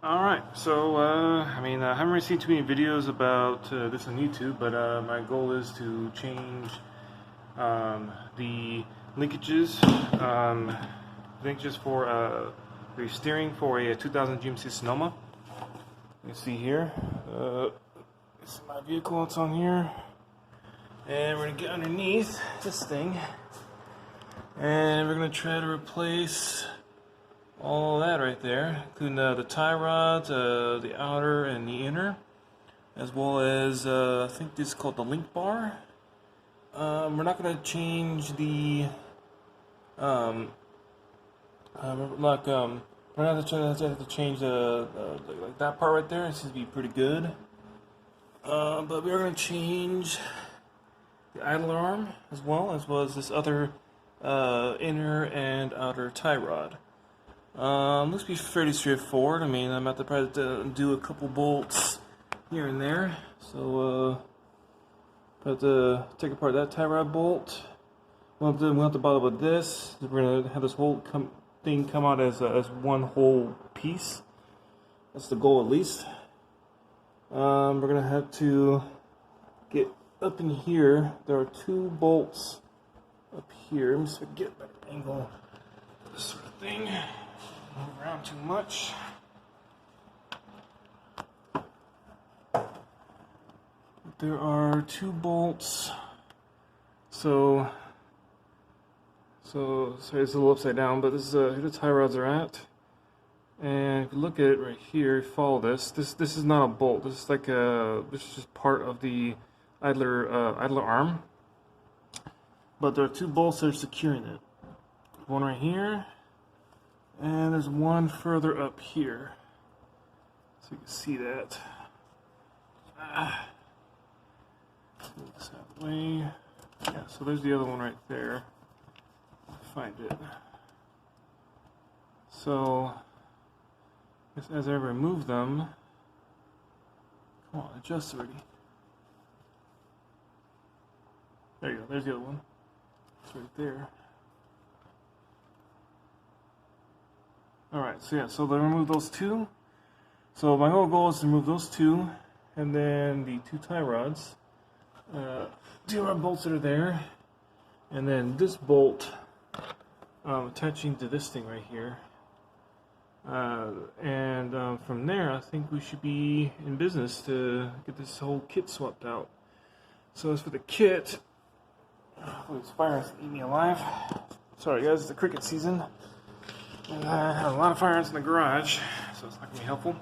Alright, so, I haven't really seen too many videos about this on YouTube, but my goal is to change the linkages, for the steering for a 2000 GMC Sonoma. You see here, this is my vehicle, it's on here, and we're going to get underneath this thing, and we're going to try to replace all that right there, including the tie rods, the outer and the inner, as well as I think this is called the link bar. We're not going to change the we're not going to have to change like that part right there. It seems to be pretty good. But we are going to change the idler arm as well as this other inner and outer tie rod. Looks to be fairly straightforward. I'm about to probably do a couple bolts here and there. So, about to take apart that tie rod bolt. We'll have to bottle with this. We're gonna have this whole thing come out as one whole piece. That's the goal, at least. We're gonna have to get up in here. There are two bolts up here. Let me see if I can get a better angle for this sort of thing. Move around too much. There are two bolts. So sorry, it's a little upside down, but this is here the tie rods are at. And if you look at it right here, follow this. This is not a bolt. This is like this is just part of the idler arm. But there are two bolts that are securing it. One right here. And there's one further up here, so you can see that. Move this out of the way. Yeah, so there's the other one right there. Find it. So, as I remove them, come on, adjust already. There you go. There's the other one. It's right there. Alright, so yeah, so they remove those two. So my whole goal is to remove those two, and then the two tie rods, two rod bolts that are there, and then this bolt attaching to this thing right here. And from there, I think we should be in business to get this whole kit swapped out. So as for the kit, these fire ants eat me alive. Sorry guys, it's the cricket season. And I have a lot of fire ants in the garage, so it's not going to be helpful.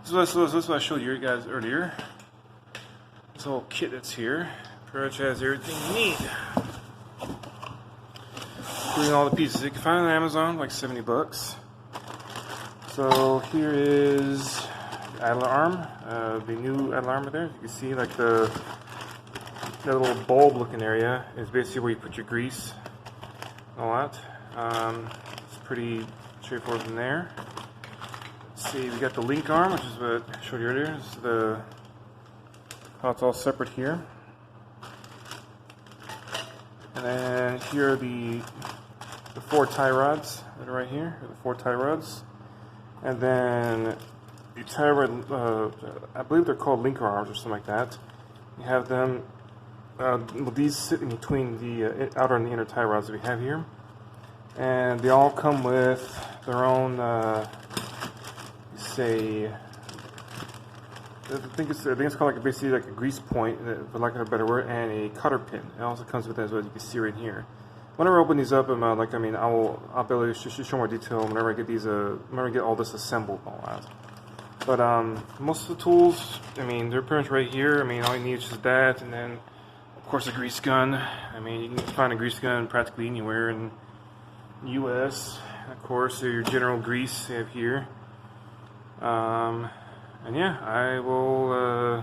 This is what I showed you guys earlier. This whole kit that's here pretty much has everything you need. Including all the pieces. You can find it on Amazon, like 70 bucks. So here is the idler arm, the new idler arm there. You can see like that little bulb looking area is basically where you put your grease and all that. It's pretty straightforward from there. Let's see, we got the link arm, which is what I showed you earlier. This is how it's all separate here. And then here are the four tie rods that are right here. The four tie rods. And then the tie rod, I believe they're called linker arms or something like that. You have them, these sit in between the outer and the inner tie rods that we have here. And they all come with their own, I think it's called like basically like a grease point, for lack of a better word, and a cutter pin. It also comes with that as well, as you can see right here. Whenever I open these up, I'll be able to show more detail whenever I get these, whenever I get all this assembled and all that. But most of the tools, they're pretty much right here. All you need is just that, and then of course a grease gun. You can find a grease gun practically anywhere in US. Of course, your general grease you have here. And yeah, I will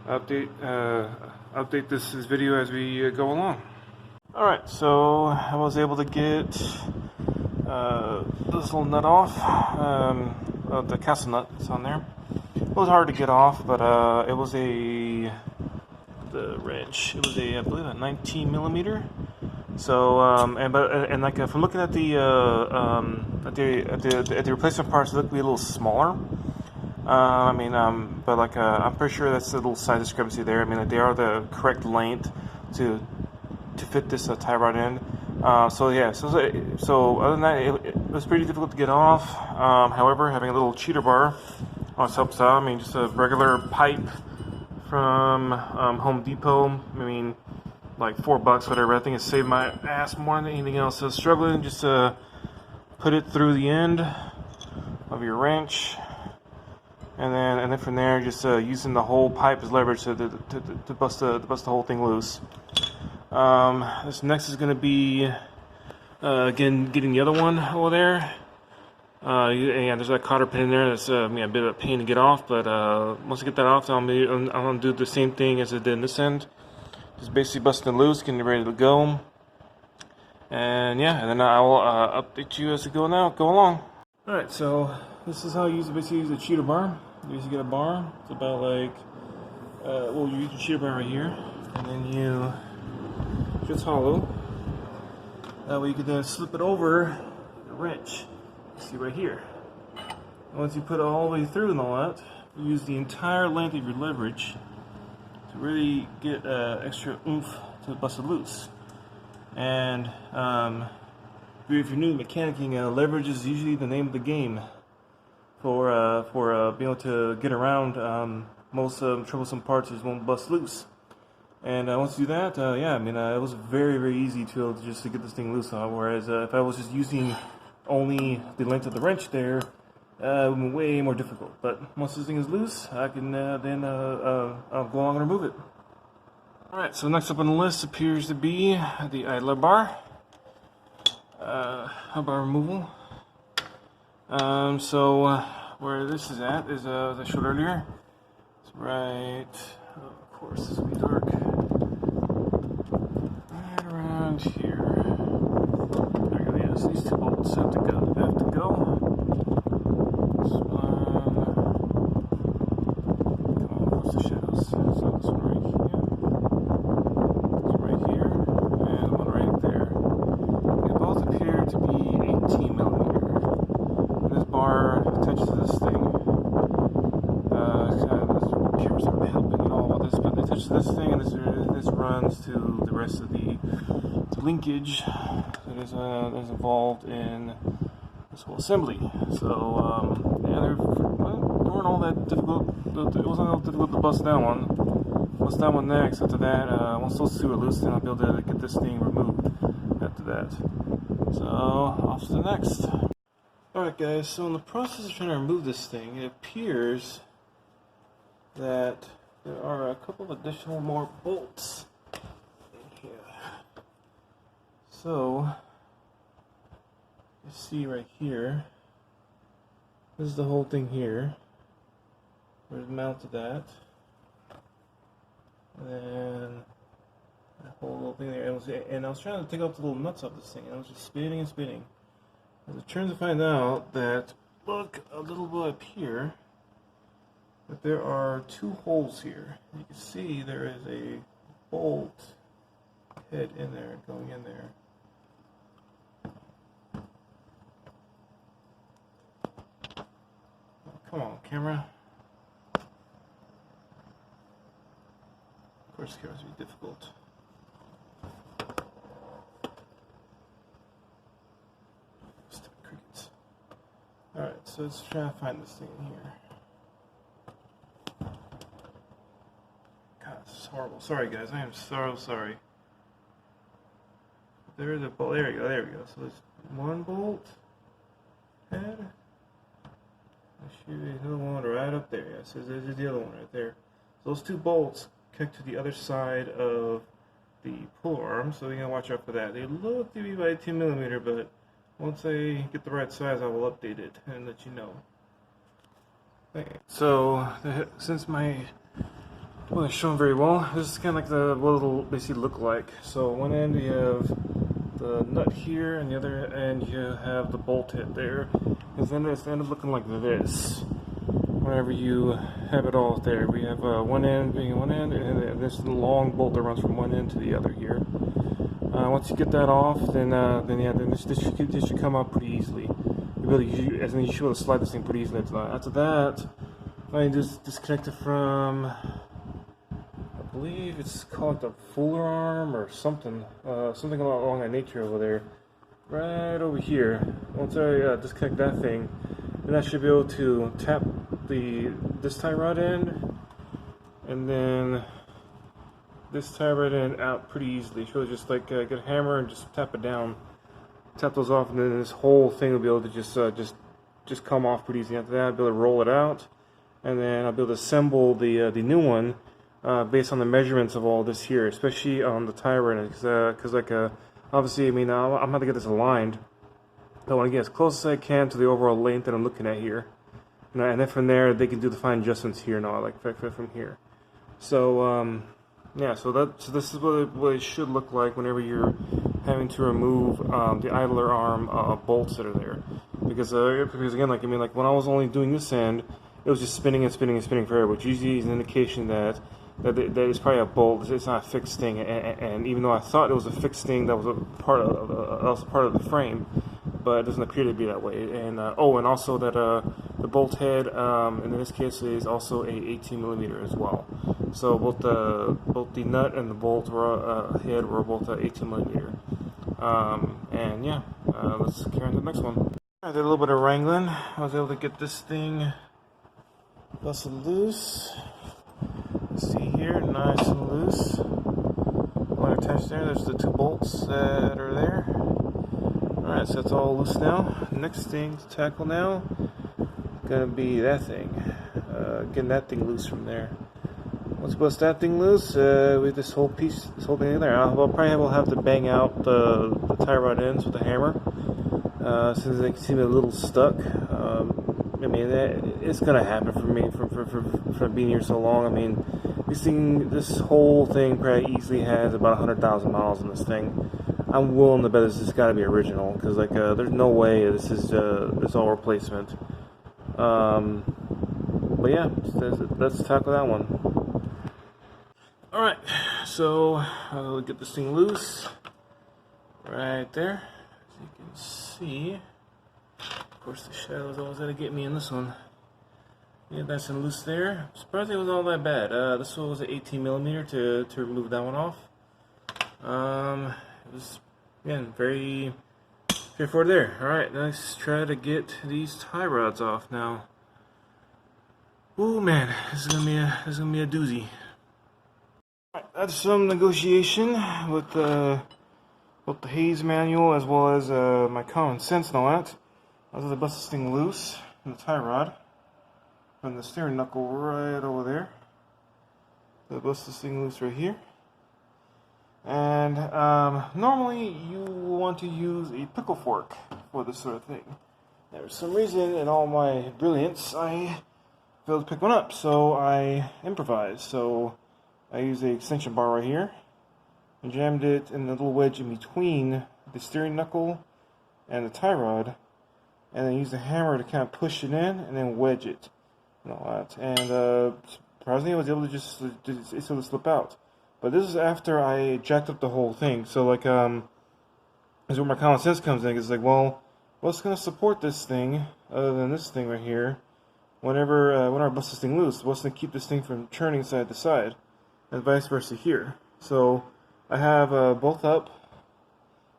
update this video as we go along. Alright, so I was able to get this little nut off, the castle nut that's on there. It was hard to get off, but it was the wrench. It was I believe a 19 millimeter. So from looking at the replacement parts, it looked to be a little smaller. But like, I'm pretty sure that's a little size discrepancy there. I mean, they are the correct length to fit this tie rod in. So yeah, so other than that, it was pretty difficult to get off. However, having a little cheater bar always helps out. I mean, just a regular pipe from Home Depot. I mean, like $4, whatever. I think it saved my ass more than anything else. So struggling just to put it through the end of your wrench, and then from there, just using the whole pipe as leverage to bust the whole thing loose. This next is going to be again getting the other one over there. Yeah, there's that cotter pin in there. That's a bit of a pain to get off, but once I get that off, I'm gonna do the same thing as I did in this end. Just basically busting it loose, getting it ready to go. And yeah, and then I will update you as we go along. All right, so this is how you basically use a cheater bar. You basically get a bar. It's about like, you use your cheater bar right here, and then it's hollow. That way you can then slip it over the wrench. See right here. Once you put it all the way through and all that, you use the entire length of your leverage to really get extra oomph to bust it loose. And if you're new to mechanicking, leverage is usually the name of the game for being able to get around most troublesome parts just won't bust loose. And once you do that, it was very, very easy to get this thing loose. Whereas if I was just using only the length of the wrench there, it would be way more difficult. But once this thing is loose, I can then I'll go along and remove it. Alright, so next up on the list appears to be the idler bar. Bar removal. Where this is at is, as I showed earlier, it's right, of course this will be dark, right around here. There we go, yes, these two bolts have to go. This one, come on, what's the shadows? So this one right here, this right here, and one right there. They both appear to be 18 millimeter. And this bar touches this thing. This camera's not really helping at all about this, but it touches this thing, and this runs to the rest of the linkage that is involved in this whole assembly. So they weren't all that difficult. It wasn't all difficult to bust that one. Bust that one next. After that, once those two are loose, then I'll be able to get this thing removed. After that, so off to the next. Alright guys, so in the process of trying to remove this thing, it appears that there are a couple of additional more bolts in here. So, you see right here, this is the whole thing here, where it's mounted at, and then that whole little thing there, and I was trying to take off the little nuts off this thing, and I was just spinning and spinning. As it turns to find out that, look a little bit up here, that there are two holes here. You can see there is a bolt head in there, going in there. Oh, come on, camera. Of course, cameras will be difficult. Alright, so let's try to find this thing here. God, this is horrible. Sorry guys, I am so sorry. There's a bolt. There we go. So there's one bolt head. I'll show you another one right up there. Yeah, so there's the other one right there. So those two bolts connect to the other side of the pull arm, so you gotta watch out for that. They look to be about 18 millimeter, but once I get the right size, I will update it and let you know. So, since my wasn't shown very well, this is kind of like what it'll basically look like. So, one end you have the nut here, and the other end you have the bolt head there. And then it's end up looking like this. Whenever you have it all there, we have one end being one end, and this long bolt that runs from one end to the other here. Once you get that off, then this should come out pretty easily. You should be able to slide this thing pretty easily. After that, I just disconnect it from, I believe it's called the fuller arm or something, something along that nature over there. Right over here. Once I disconnect that thing, then I should be able to tap this tie rod in, and then this tie rod in out pretty easily. So just like get a hammer and just tap it down, tap those off, and then this whole thing will be able to just come off pretty easy. After that, I'll be able to roll it out, and then I'll be able to assemble the new one based on the measurements of all this here, especially on the tie rod, because like obviously, I mean, I'm going to get this aligned. I want to get as close as I can to the overall length that I'm looking at here. And then from there, they can do the fine adjustments here now, like from here. So, yeah, so this is what it should look like whenever you're having to remove the idler arm bolts that are there. Because again, like, I mean, like when I was only doing this end, it was just spinning and spinning and spinning forever, which usually is an indication that it's probably a bolt. It's not a fixed thing, and even though I thought it was a fixed thing, that was a part of the frame, but it doesn't appear to be that way. And and also that the bolt head in this case is also a 18mm as well. So both the nut and the bolt head were both 18mm. And yeah, let's carry on to the next one. I did a little bit of wrangling. I was able to get this thing busted loose. See here, nice and loose. When I attach there, there's the two bolts that are there. Alright, so that's all loose now. Next thing to tackle now, gonna be that thing. Getting that thing loose from there. Once we bust that thing loose, with this whole thing in there, I'll probably have to bang out the tie rod ends with a hammer. Since they seem a little stuck. I mean, it's gonna happen for me from being here so long. I mean, this whole thing probably easily has about 100,000 miles on this thing. I'm willing to bet this has got to be original, because like there's no way this is all replacement. But yeah, let's tackle that one. All right, so I'll get this thing loose right there. As you can see. Of course, the shadow's always got to get me in this one. Yeah, that's in loose there. Surprised it was all that bad. This one was an 18mm to remove that one off. It was, again, very straightforward there. Alright, let's try to get these tie rods off now. Ooh, man, this is gonna be a doozy. Alright, that's some negotiation with both the Hayes manual as well as my common sense and all that. I was going to bust this thing loose from the tie rod, from the steering knuckle right over there. So I bust this thing loose right here. And normally you want to use a pickle fork for this sort of thing. Now, for some reason, in all my brilliance, I failed to pick one up, so I improvised. So I used the extension bar right here and jammed it in the little wedge in between the steering knuckle and the tie rod. And then use the hammer to kind of push it in and then wedge it and all that. And surprisingly, I was able to just instantly slip out. But this is after I jacked up the whole thing. So like, this is where my common sense comes in. It's like, well, what's going to support this thing other than this thing right here? Whenever I bust this thing loose, what's going to keep this thing from turning side to side, and vice versa here. So I have both up.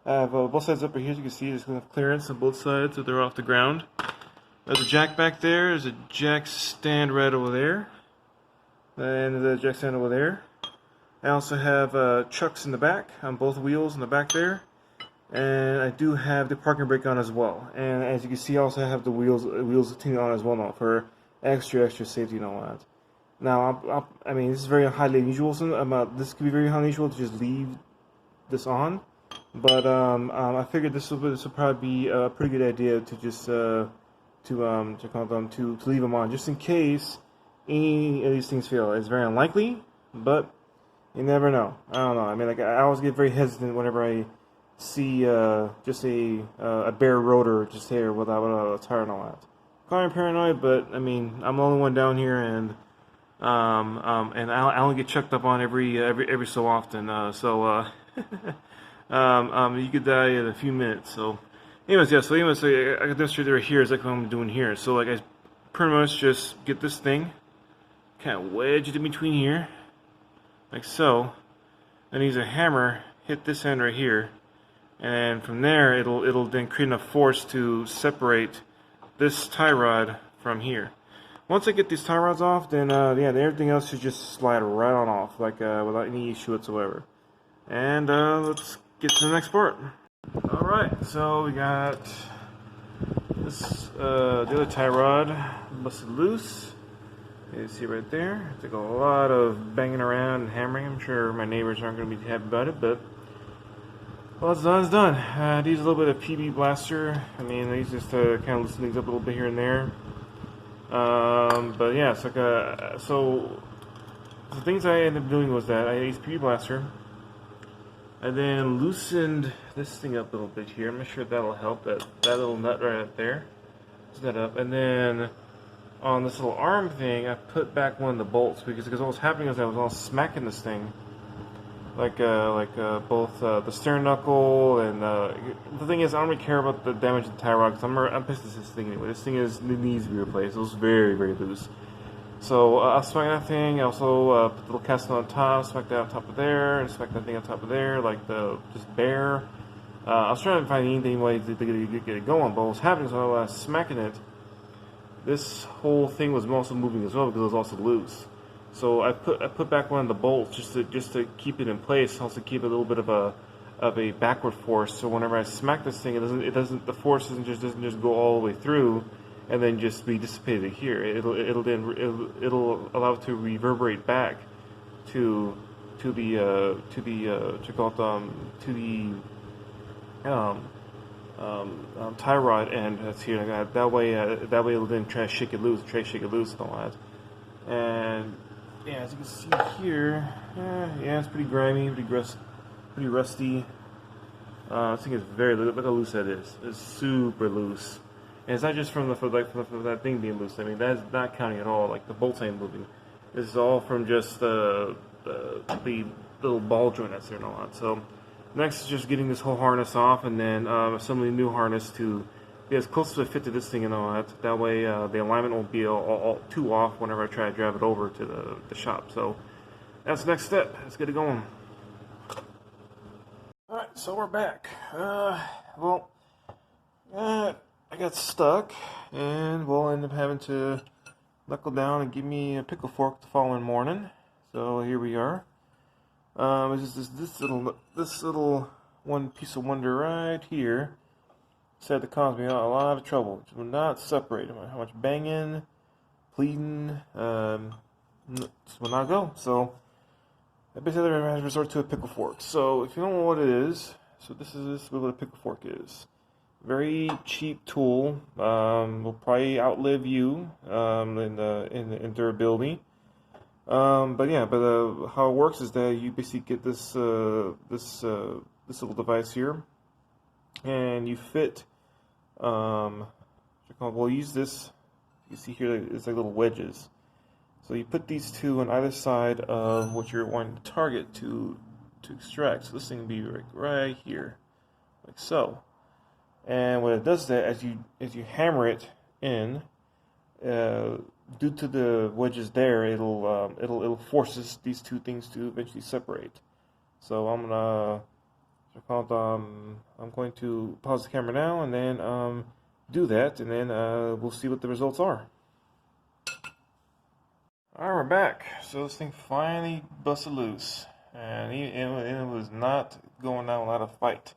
I have both sides up right here. As you can see, there's going to have clearance on both sides, so they're off the ground. There's a jack back there. There's a jack stand right over there. And the jack stand over there. I also have chucks in the back on both wheels in the back there. And I do have the parking brake on as well. And as you can see, I also have the wheels on as well now for extra safety and all that. Now, I mean, this is very highly unusual. This could be very highly unusual to just leave this on. But I figured this would probably be a pretty good idea to just to leave them on, just in case any of these things fail. It's very unlikely, but you never know. I don't know. I mean, like, I always get very hesitant whenever I see just a bare rotor just here without a tire and all that. Kind of paranoid, but I mean, I'm the only one down here, and I only get checked up on every so often. You could die in a few minutes. So, anyways, I got this right here is like what I'm doing here. So, like, I pretty much just get this thing kind of wedge it in between here, like so. Then use a hammer, hit this end right here, and from there it'll then create enough force to separate this tie rod from here. Once I get these tie rods off, then yeah, everything else should just slide right on off, like without any issue whatsoever. And let's get to the next part. All right, so we got this the other tie rod busted loose. You see right there. It took a lot of banging around and hammering. I'm sure my neighbors aren't going to be happy about it, but well, it's done. It's done. I use a little bit of PB blaster. I mean, I use this to kind of loosen things up a little bit here and there. But yeah, it's like so the things I ended up doing was that I used PB blaster. I then loosened this thing up a little bit here. I'm not sure if that'll help. That little nut right up there. Loosen that up, and then on this little arm thing, I put back one of the bolts because what was happening is I was all smacking this thing, like both the stern knuckle and the thing is I don't really care about the damage to the tie rod because I'm pissed at this thing anyway. This thing needs to be replaced. It was very, very loose. So I smacked that thing. I also put the little casting on top, smacked that on top of there, and smacked that thing on top of there, like just bare. I was trying to find anything way to get it going, but what was happening is when I was smacking it, this whole thing was also moving as well because it was also loose. So I put back one of the bolts just to keep it in place, also keep a little bit of a backward force. So whenever I smack this thing, the force doesn't just go all the way through and then just be dissipated here. It'll allow it to reverberate back to the tie rod end that's here. That way it'll then try to shake it loose and all that. And yeah, as you can see here, yeah, it's pretty grimy, pretty rusty. This thing is look how loose that is. It's super loose, and it's not just from that thing being loose. I mean, that's not counting at all. Like the bolts ain't moving. This is all from just the little ball joint that's there and all that. So next is just getting this whole harness off, and then assembling a new harness to be as close to a fit to this thing and all that. That way the alignment won't be all too off whenever I try to drive it over to the shop. So that's the next step. Let's get it going. Alright, so we're back. I got stuck, and we'll end up having to knuckle down and give me a pickle fork the following morning. So here we are. It's just this little one piece of wonder right here said to cause me a lot of trouble. It will not separate. How much banging, pleading, this will not go. So I basically have to resort to a pickle fork. So if you don't know what it is, so this is what a pickle fork is. Very cheap tool. Will probably outlive you in durability. But how it works is that you basically get this little device here, and you fit. We'll use this. You see here, it's like little wedges. So you put these two on either side of what you're wanting to target to extract. So this thing will be right here, like so. And what it does is that as you hammer it in, due to the wedges there, it'll force these two things to eventually separate. So I'm going to pause the camera now and then do that, and then we'll see what the results are. Alright, we're back. So this thing finally busted loose, and it was not going down without a fight.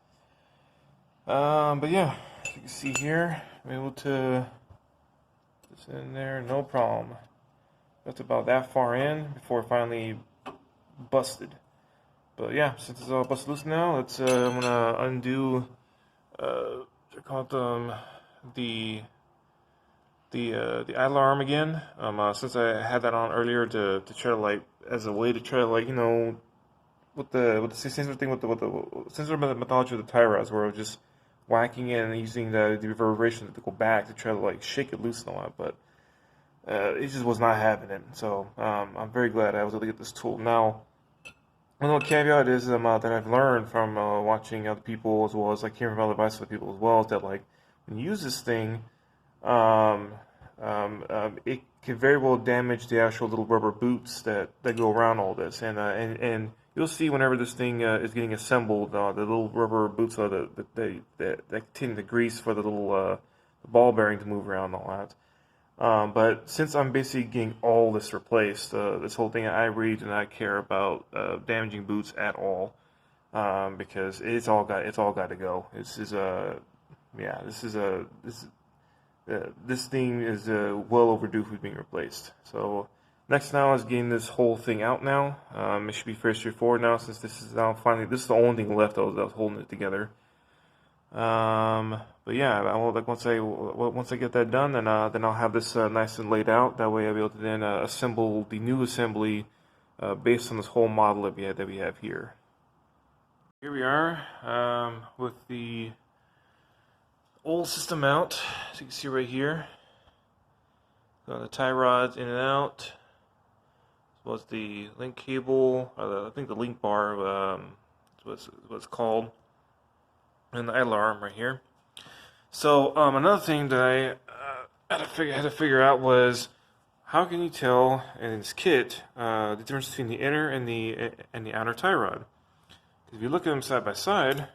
But yeah, as you can see here, I'm able to put this in there, no problem. That's about that far in before it finally busted. But yeah, since it's all busted loose now, I'm gonna undo the idler arm again. Since I had that on earlier to try to as a way to try to with the sensor thing with the sensor methodology of the tie rods, where I was just whacking it and using the reverberation to go back to try to shake it loose and all that, but it just was not happening. So I'm very glad I was able to get this tool. Now, one little caveat is that I've learned from watching other people, as well as hearing from other advice from other people as well, is that when you use this thing, it could very well damage the actual little rubber boots that go around all this. And you'll see whenever this thing is getting assembled, the little rubber boots that contain the grease for the little ball bearing to move around and all that. But since I'm basically getting all this replaced, this whole thing, I really do not care about damaging boots at all, because it's all got to go. This thing is well overdue for being replaced. So next now is getting this whole thing out now. It should be very straightforward now, since this is the only thing left that was holding it together. But yeah, once I get that done, then I'll have this nice and laid out. That way I'll be able to then assemble the new assembly based on this whole model that we have here. Here we are with the old system out, as you can see right here. Got the tie rods in and out, as well as the link cable, I think the link bar, is what it's called, and the idler arm right here. So another thing that I had to figure out was, how can you tell in this kit the difference between the inner and the outer tie rod? If you look at them side by side,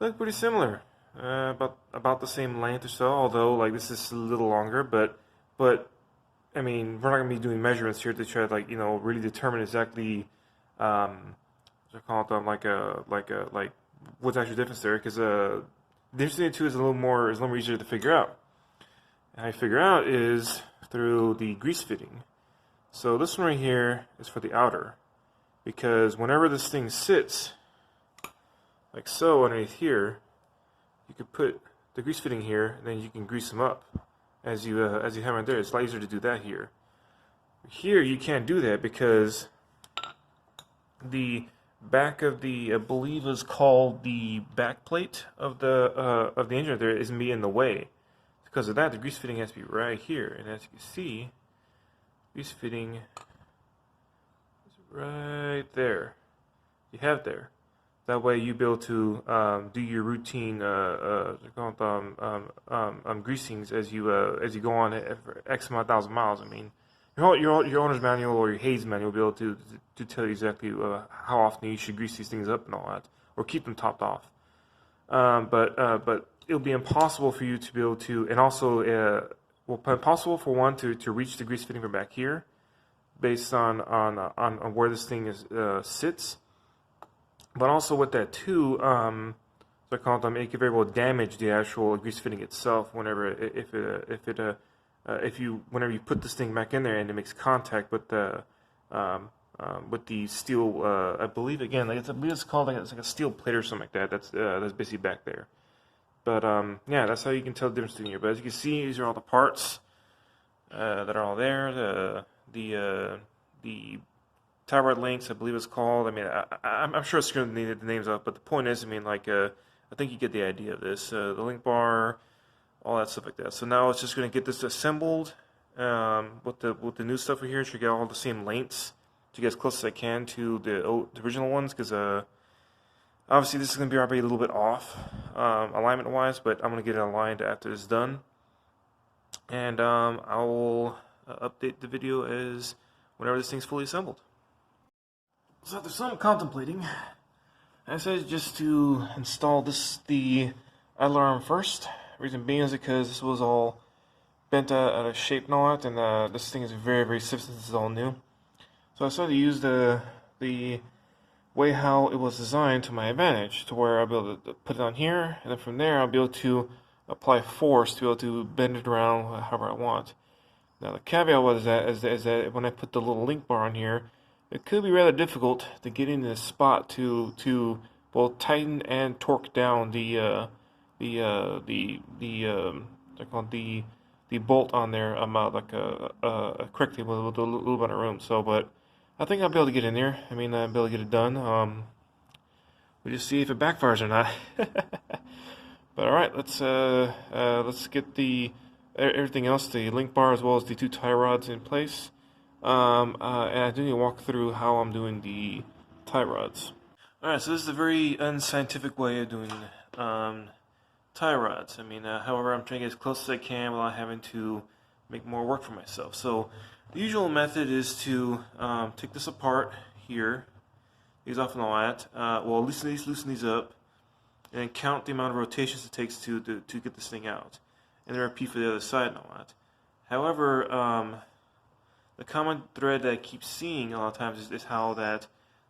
they look pretty similar. About the same length or so, although like this is a little longer, but I mean, we're not gonna be doing measurements here to try to really determine exactly like what's actually difference there, because the difference between the two is a little more easier to figure out. And how you figure out is through the grease fitting. So this one right here is for the outer, because whenever this thing sits like so underneath here, you could put the grease fitting here, and then you can grease them up as you hammer it there. It's a lot easier to do that here. Here you can't do that because the back of the, I believe is called the back plate of the engine there, isn't be in the way. Because of that, the grease fitting has to be right here, and as you can see, grease fitting is right there. You have there. That way you'll be able to do your routine greasings as you go on for X amount of thousand miles. I mean, your owner's manual or your Hayes manual will be able to tell you exactly how often you should grease these things up and all that, or keep them topped off. But it'll be impossible for you to be able to, and also impossible for one to reach the grease fitting from back here, based on where this thing sits. But also with that too, so I call them, it could very well damage the actual grease fitting itself whenever whenever you put this thing back in there and it makes contact with the steel. I believe again, I believe it's called it's like a steel plate or something like that. That's basically back there. But yeah, that's how you can tell the difference between here. But as you can see, these are all the parts that are all there. The tie rod links, I believe it's called. I mean, I'm sure it's going to need the names up, but the point is, I mean, like, I think you get the idea of this. The link bar, all that stuff like that. So now it's just going to get this assembled with the new stuff here. Should get all the same lengths to get as close as I can to the original ones, because obviously this is going to be probably a little bit off alignment-wise, but I'm going to get it aligned after this is done. And I will update the video as whenever this thing's fully assembled. So after some contemplating, I decided just to install the idler arm first. Reason being is because this was all bent out of shape and all that, and this thing is very, very stiff since it's all new. So I decided to use the way how it was designed to my advantage, to where I'll be able to put it on here, and then from there I'll be able to apply force to be able to bend it around however I want. Now the caveat was that when I put the little link bar on here, it could be rather difficult to get in this spot to both tighten and torque down the bolt on there correctly with a little bit of room. So, but I think I'll be able to get in there. I mean, I'll be able to get it done. We'll just see if it backfires or not. But all right, let's get everything else, the link bar as well as the two tie rods in place. And I do need to walk through how I'm doing the tie rods. Alright, so this is a very unscientific way of doing tie rods. I mean, however, I'm trying to get as close as I can without having to make more work for myself. So the usual method is to take this apart here, these off and all that. Well, loosen these up, and then count the amount of rotations it takes to get this thing out, and then repeat for the other side and all that. However, the common thread that I keep seeing a lot of times is how that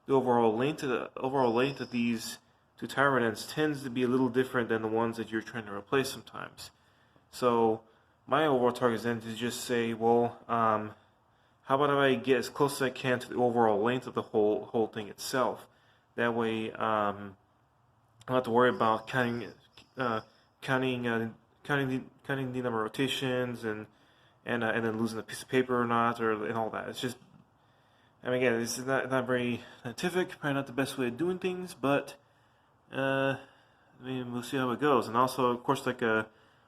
the overall length of these two TieRod ends tends to be a little different than the ones that you're trying to replace sometimes. So my overall target is then to just say, well, how about if I get as close as I can to the overall length of the whole thing itself? That way, I don't have to worry about counting the number of rotations and then losing a piece of paper or not, and all that. It's just, I mean, again, this is not very scientific, probably not the best way of doing things, but I mean, we'll see how it goes. And also, of course, like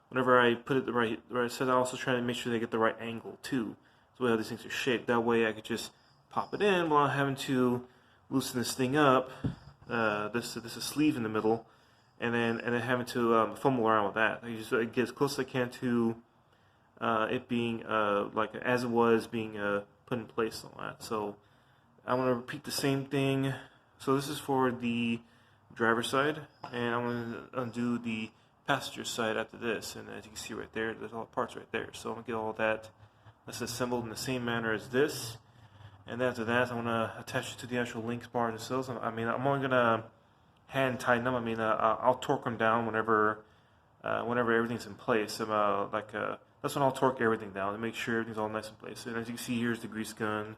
whenever I put it the right set, I also try to make sure they get the right angle too. So how these things are shaped. That way, I could just pop it in without having to loosen this thing up. This is a sleeve in the middle, and then having to fumble around with that. I just get as close as I can to it being like as it was being put in place and all that. So I'm going to repeat the same thing. So this is for the driver's side, and I'm going to undo the passenger side after this. And as you can see right there, there's all the parts right there. So I'm going to get all that assembled in the same manner as this. And after that, I'm going to attach it to the actual links bar themselves. I mean, I'm only going to hand tighten them. I mean, I'll torque them down whenever everything's in place. That's when I'll torque everything down to make sure everything's all nice in place. And as you can see, here's the grease gun.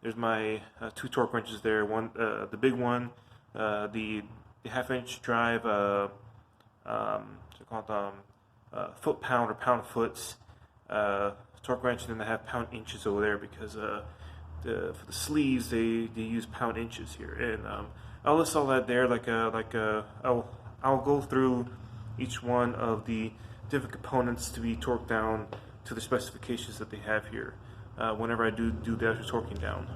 There's my two torque wrenches there. One, the big one, the half-inch drive, foot-pound or pound-foots torque wrench, and then they have pound inches over there because for the sleeves they use pound inches here. And I'll list all that there. I'll go through each one of the different components to be torqued down to the specifications that they have here whenever I do the actual torquing down.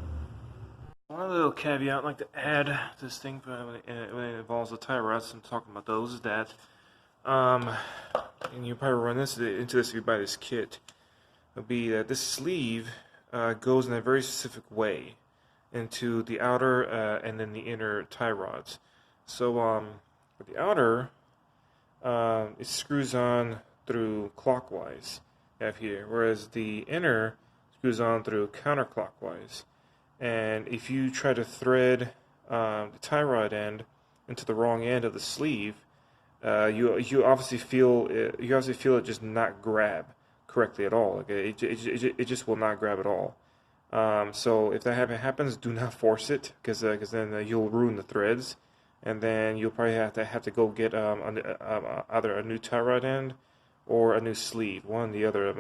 One little caveat I'd like to add to this thing when it involves the tie rods, I'm talking about those, is that, and you probably run into this if you buy this kit, would be that this sleeve goes in a very specific way into the outer and then the inner tie rods. So with the outer, it screws on through clockwise here, whereas the inner screws on through counterclockwise. And if you try to thread the tie rod end into the wrong end of the sleeve, you obviously feel it just not grab correctly at all. Like it just will not grab at all. So if that happens, do not force it, because then you'll ruin the threads, and then you'll probably have to go get either a new tie rod end or a new sleeve, one or the other,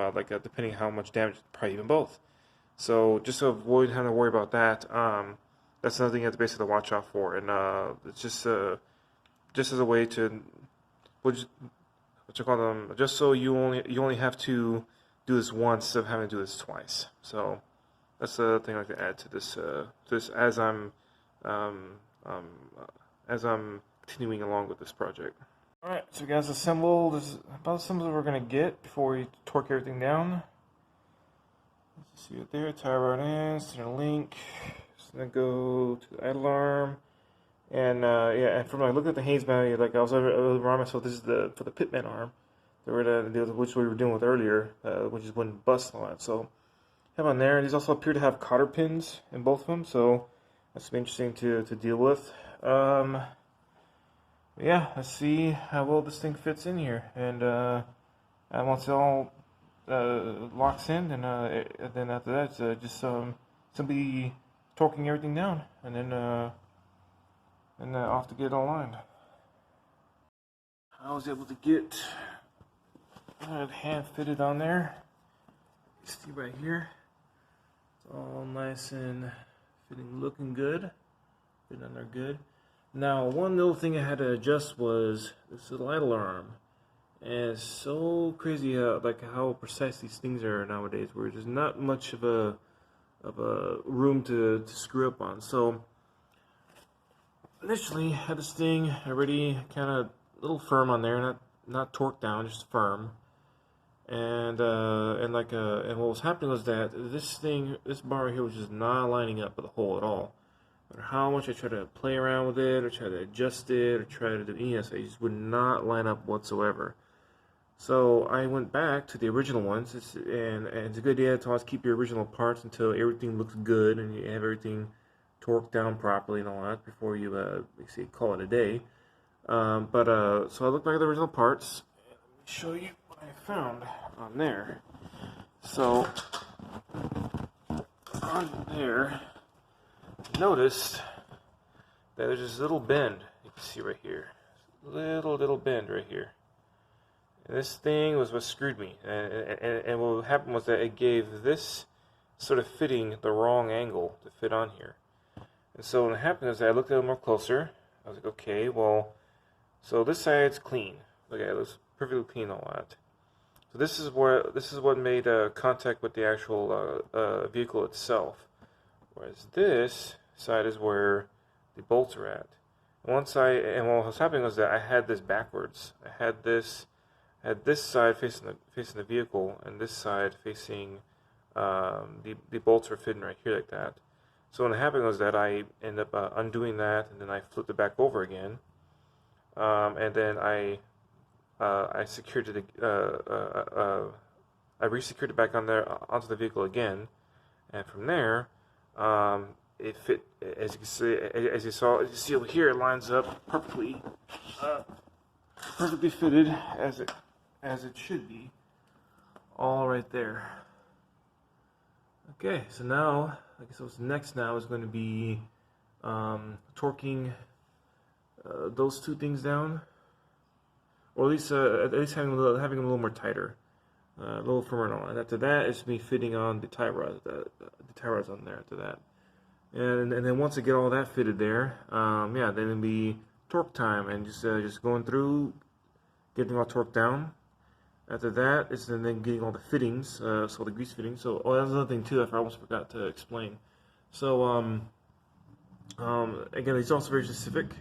depending how much damage, probably even both. So just to avoid having to worry about that, that's another thing you have to basically watch out for. And it's just as a way to just so you only have to do this once instead of having to do this twice. So that's the thing I like to add to this as I'm continuing along with this project. All right, so guys, assemble. This is about as simple as we're gonna get before we torque everything down. Let's see it there. Tie rod ends to the link. So then go to the idle arm. And and from looking at the Haynes value, I was around myself. This is for the pitman arm that we're gonna deal with, which we were dealing with earlier, which is wouldn't bust and all that. So have on there. These also appear to have cotter pins in both of them, so that's interesting to deal with. Yeah, let's see how well this thing fits in here, and once it all locks in, and then after that, just simply torquing everything down, and then off to get it all lined. I was able to get that hand fitted on there. You see right here, it's all nice and fitting, looking good, fitting on there good. Now, one little thing I had to adjust was this little idle arm. And it's so crazy how precise these things are nowadays, where there's not much of a room to screw up on. So initially, I had this thing already kind of a little firm on there, not torqued down, just firm. and and what was happening was that this bar here was just not lining up with the hole at all. No matter how much I tried to play around with it, or try to adjust it, or try to do anything, it just would not line up whatsoever. So I went back to the original ones, and it's a good idea to always keep your original parts until everything looks good and you have everything torqued down properly and all that before you call it a day. So I looked back at the original parts. Let me show you what I found on there. So on there, noticed that there's this little bend you can see right here, little bend right here. And this thing was what screwed me. And what happened was that it gave this sort of fitting the wrong angle to fit on here. And so what happened is that I looked at it more closer. I was like, okay, well, so this side's clean. Look at it, looks perfectly clean, all that. So this is what made contact with the actual vehicle itself. Whereas this side is where the bolts are at. And what was happening was that I had this backwards. I had this side facing the vehicle, and this side facing the bolts are fitting right here like that. So what happened was that I ended up undoing that, and then I flipped it back over again, and then I secured it. I resecured it back on there onto the vehicle again, and from there, it fit. As you can see, as you see over here, it lines up perfectly, perfectly fitted as it should be, all right there. Okay, so now, I guess what's next now is going to be torquing those two things down, or at least having them a little more tighter, a little firmer and all. And after that, it's me fitting on the tie rod, the tie rods on there. After that, and then once I get all that fitted there, yeah, then it'll be torque time, and just going through, getting all torqued down. After that, it's then getting all the fittings, so the grease fittings. So, that's another thing too. I almost forgot to explain. So, again, it's also very specific.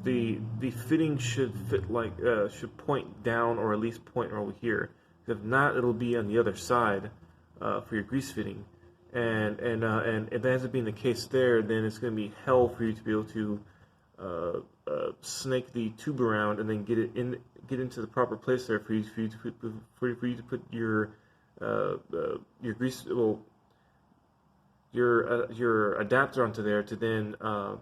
The fitting should fit should point down, or at least point over here. If not, it'll be on the other side for your grease fitting. And if that ends up being the case there, then it's going to be hell for you to be able to snake the tube around and then get into the proper place there for you to put your grease, well, your adapter onto there to then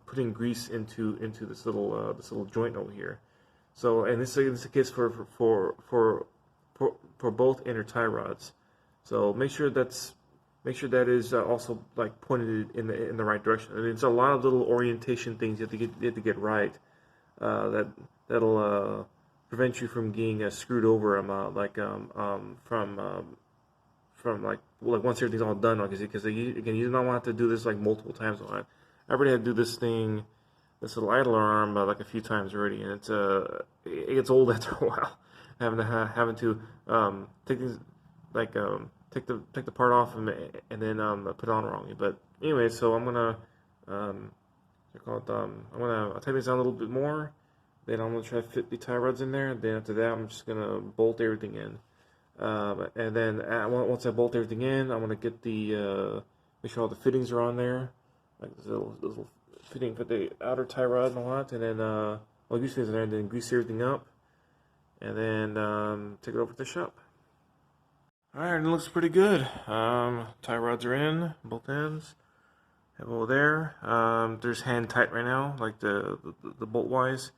putting grease into this little joint over here. So, and this is the case for both inner tie rods. So make sure that is also like pointed in the right direction. I mean, it's a lot of little orientation things you have to get right. That'll prevent you from getting screwed over from once everything's all done, because again, you don't want to do this like multiple times. I already had to do this little idler arm like a few times already, and it gets old after a while. having to take these take the part off and then put it on wrongly. But anyway, so I'm gonna I'm gonna tighten this down a little bit more. Then I'm gonna try to fit the tie rods in there. Then after that, I'm just gonna bolt everything in. And then once I bolt everything in, I'm gonna get make sure all the fittings are on there, like this little fitting for the outer tie rod and all that. And then all grease fittings in there, and then grease everything up, and then take it over to the shop. Alright, and it looks pretty good. Tie rods are in, both ends. Have over there. There's hand tight right now, like the bolt wise.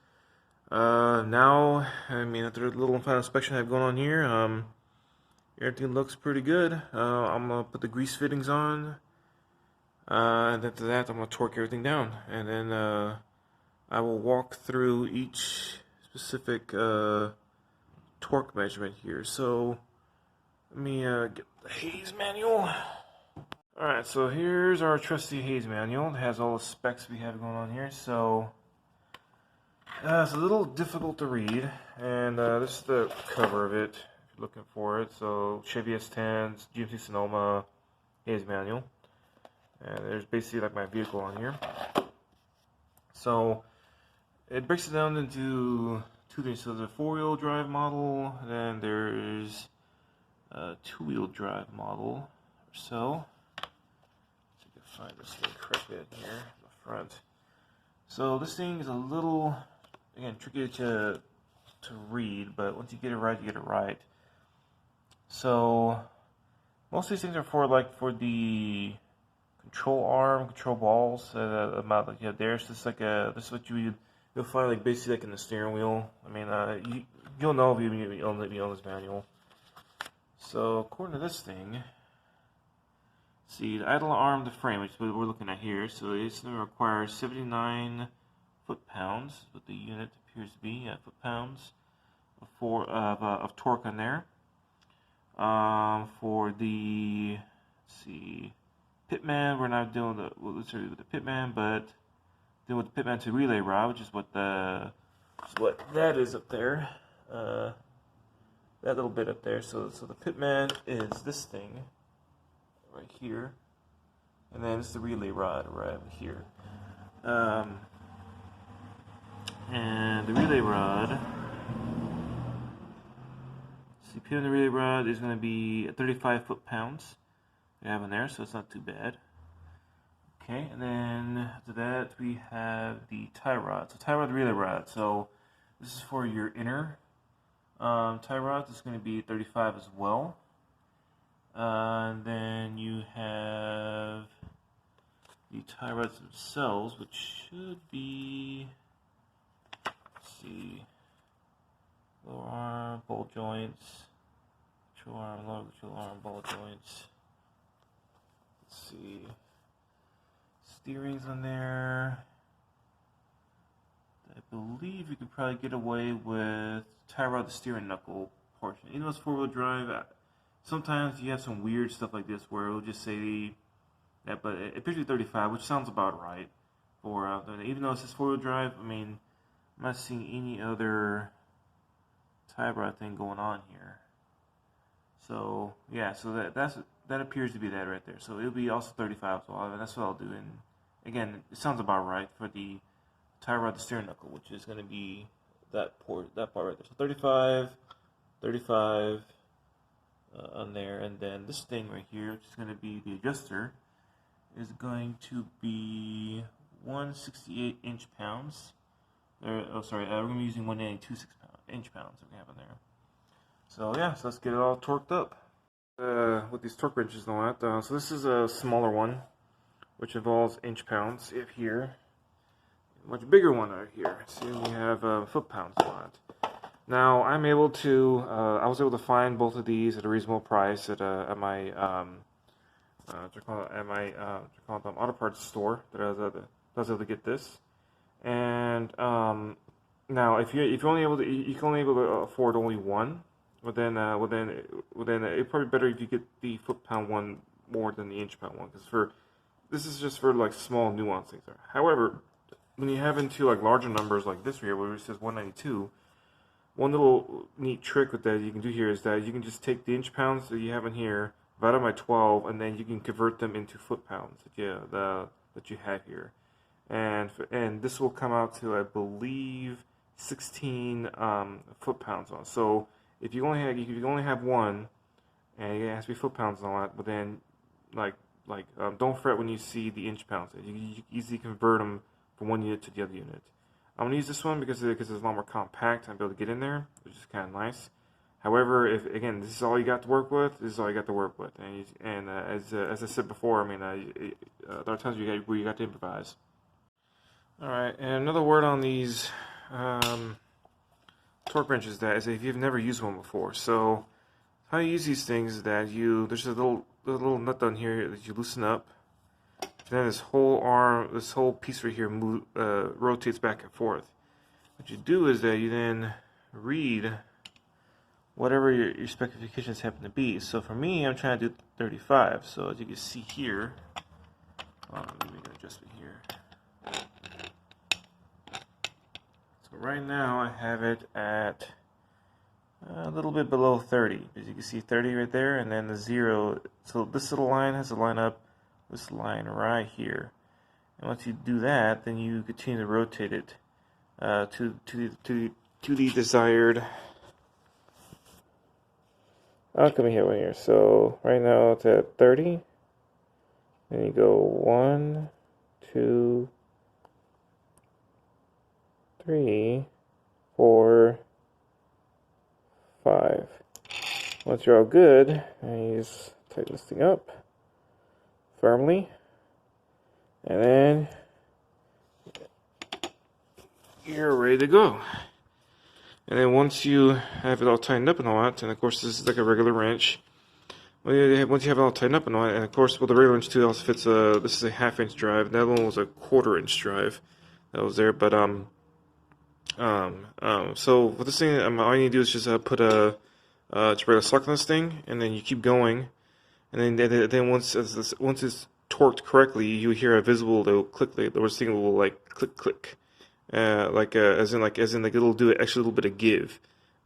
Now, I mean, after the little final inspection I have going on here, everything looks pretty good. I'm gonna put the grease fittings on, and after that, I'm gonna torque everything down, and then I will walk through each specific torque measurement here. So let me get the Hayes manual. Alright, so here's our trusty Hayes manual. It has all the specs we have going on here. So it's a little difficult to read, and this is the cover of it if you're looking for it. So Chevy S10s, GMC Sonoma, Hayes manual, and there's basically like my vehicle on here. So it breaks it down into two things. So there's a 4-wheel drive model, and then there's two-wheel drive model or so. So you can find this thing correctly in here in the front. So this thing is a little, again, tricky to read, but once you get it right, you get it right. So most of these things are for the control arm, control balls, amount that you have there. So this is like this is what you'll find like basically like in the steering wheel. I mean, you'll know if you own this manual. So according to this thing, see the idle arm, the frame, which is what we're looking at here. So it's going to require 79 foot-pounds, what the unit appears to be, foot-pounds of torque on there. For the, let's see, pitman, we're not dealing with the pitman, but dealing with the pitman to relay rod, which is what that is up there. That little bit up there. So the pitman is this thing right here, and then it's the relay rod right here. And the relay rod, CP on the relay rod is going to be 35 foot-pounds we have in there, so it's not too bad. Okay, and then after that we have the tie rod. So tie rod, relay rod. So this is for your inner tie rod. This is going to be 35 as well. And then you have the tie rods themselves, which should be, let's see, lower arm, ball joints, control arm, lower control arm, ball joints. Let's see, steering's on there. I believe you could probably get away with tie rod, the steering knuckle portion. Even though it's four-wheel drive, sometimes you have some weird stuff like this where it'll just say that, but it appears to be 35, which sounds about right. For even though it says four-wheel drive, I mean, I'm not seeing any other tie rod thing going on here. So yeah, so that appears to be that right there. So it'll be also 35 as well, and that's what I'll do. And again, it sounds about right for the tie rod, the steering knuckle, which is going to be that part right there. So 35 on there, and then this thing right here, which is going to be the adjuster, is going to be 168 inch-pounds. We're going to be using 192 inch-pounds that we have in there. So yeah, so let's get it all torqued up with these torque wrenches and all that. So this is a smaller one, which involves inch-pounds here. Much bigger one right here. See, we have foot-pounds on it. Now I was able to find both of these at a reasonable price at my auto parts store that I was able to get this. And now if you're only able to, you can only able to afford only one. Well then it's probably better if you get the foot-pound one more than the inch-pound one, because this is just for like small nuance things there. However, when you have into like larger numbers like this here, where it says 192, one little neat trick with that you can do here is that you can just take the inch-pounds that you have in here, divide them by 12, and then you can convert them into foot-pounds that you have here, and this will come out to, I believe, 16 foot-pounds on. So if you only have one, and it has to be foot-pounds and all that, but then don't fret when you see the inch-pounds. You can easily convert them from one unit to the other unit. I'm gonna use this one because it's a lot more compact. I'm able to get in there, which is kind of nice. However, if again this is all you got to work with, and as I said before, I mean, there are times where you got to improvise. All right, and another word on these torque wrenches is if you've never used one before. So how you use these things is that there's a little nut down here that you loosen up. Then this whole piece right here rotates back and forth. What you do is that you then read whatever your specifications happen to be. So for me, I'm trying to do 35. So as you can see here, let me make an adjustment here. So right now I have it at a little bit below 30. As you can see, 30 right there, and then the 0. So this little line has to line up this line right here, and once you do that, then you continue to rotate it to the desired I'll come here right here. So right now it's at 30. And you go 1, 2, 3, 4, 5. Once you're all good, you just tighten this thing up firmly. And then you're ready to go. And then once you have it all tightened up and all that, and of course this is like a regular wrench. Once you have it all tightened up and all that, and of course with the regular wrench too, it also fits this is a 1/2 inch drive. That one was a 1/4 inch drive that was there. But so with this thing, all you need to do is just put a regular socket on this thing, and then you keep going, and then once it's torqued correctly, you hear a visible little click. The thing will like click click. As in it'll do actually a little bit of give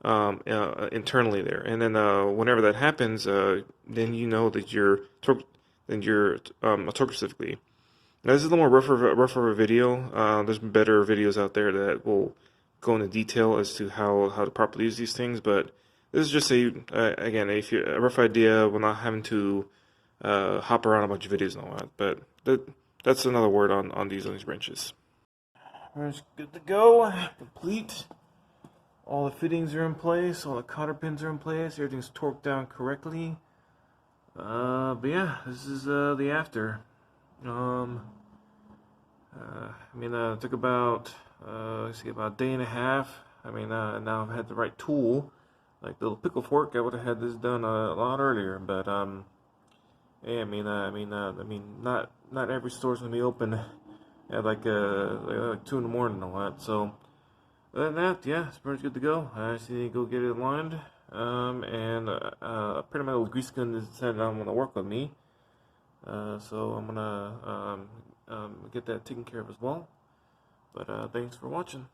internally there, and then whenever that happens, then you know that you're torque specifically. Now this is a little more rougher video. There's better videos out there that will go into detail as to how to properly use these things, but this is just a rough idea. We're not having to hop around a bunch of videos and all that, but that's another word on these wrenches. It's good to go, complete. All the fittings are in place, all the cotter pins are in place, everything's torqued down correctly. But yeah, this is the after. It took about about a day and a half. Now I've had the right tool, like the little pickle fork. I would have had this done a lot earlier, but yeah, not every store's gonna be open at like 2 in the morning and all that. So other than that, yeah, it's pretty good to go. I just need to go get it aligned. Apparently my little grease gun decided I'm gonna work with me. So I'm gonna get that taken care of as well. But thanks for watching.